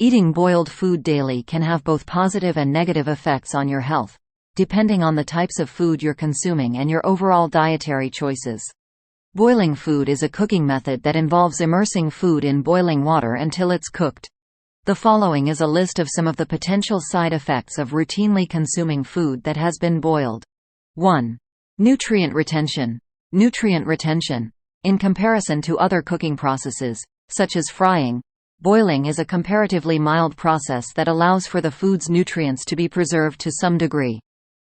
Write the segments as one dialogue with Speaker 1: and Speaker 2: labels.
Speaker 1: Eating boiled food daily can have both positive and negative effects on your health, depending on the types of food you're consuming and your overall dietary choices. Boiling food is a cooking method that involves immersing food in boiling water until it's cooked. The following is a list of some of the potential side effects of routinely consuming food that has been boiled. 1. Nutrient retention. Nutrient retention. In comparison to other cooking processes, such as frying, boiling is a comparatively mild process that allows for the food's nutrients to be preserved to some degree.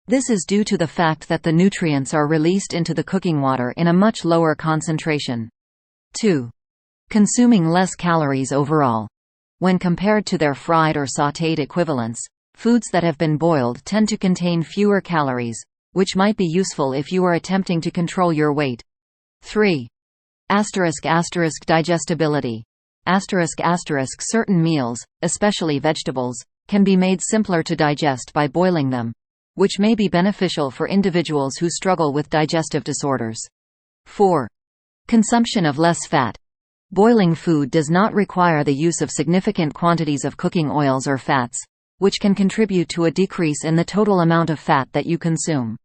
Speaker 1: This is due to the fact that the nutrients are released into the cooking water in a much lower concentration. 2. Consuming less calories overall. When compared to their fried or sautéed equivalents, foods that have been boiled tend to contain fewer calories, which might be useful if you are attempting to control your weight. 3. Digestibility. Certain meals, especially vegetables, can be made simpler to digest by boiling them, which may be beneficial for individuals who struggle with digestive disorders. 4. Consumption of less fat. Boiling food does not require the use of significant quantities of cooking oils or fats, which can contribute to a decrease in the total amount of fat that you consume.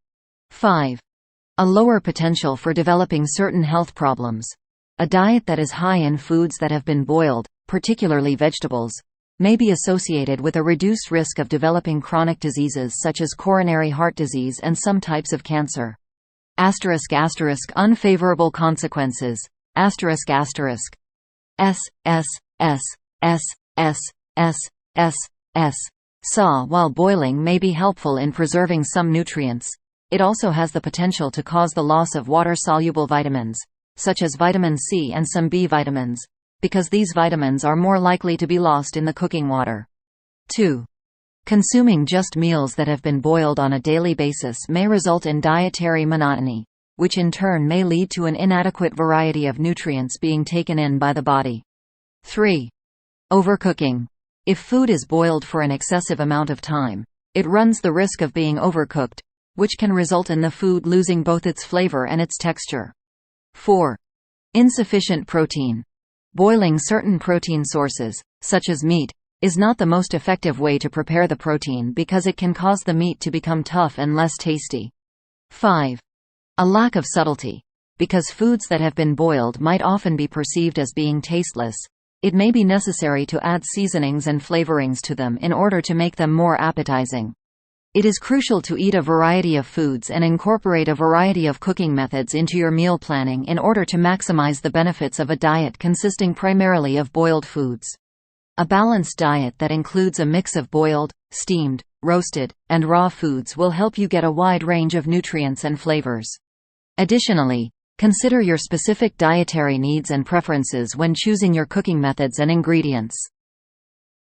Speaker 1: 5. A lower potential for developing certain health problems. A diet that is high in foods that have been boiled, particularly vegetables, may be associated with a reduced risk of developing chronic diseases such as coronary heart disease and some types of cancer. Unfavorable consequences. While boiling may be helpful in preserving some nutrients, it also has the potential to cause the loss of water-soluble vitamins, such as vitamin C and some B vitamins, because these vitamins are more likely to be lost in the cooking water. 2. Consuming just meals that have been boiled on a daily basis may result in dietary monotony, which in turn may lead to an inadequate variety of nutrients being taken in by the body. 3. Overcooking. If food is boiled for an excessive amount of time, it runs the risk of being overcooked, which can result in the food losing both its flavor and its texture. 4. Insufficient protein. Boiling certain protein sources, such as meat, is not the most effective way to prepare the protein because it can cause the meat to become tough and less tasty. 5. A lack of subtlety. Because foods that have been boiled might often be perceived as being tasteless, it may be necessary to add seasonings and flavorings to them in order to make them more appetizing. It is crucial to eat a variety of foods and incorporate a variety of cooking methods into your meal planning in order to maximize the benefits of a diet consisting primarily of boiled foods. A balanced diet that includes a mix of boiled, steamed, roasted, and raw foods will help you get a wide range of nutrients and flavors. Additionally, consider your specific dietary needs and preferences when choosing your cooking methods and ingredients.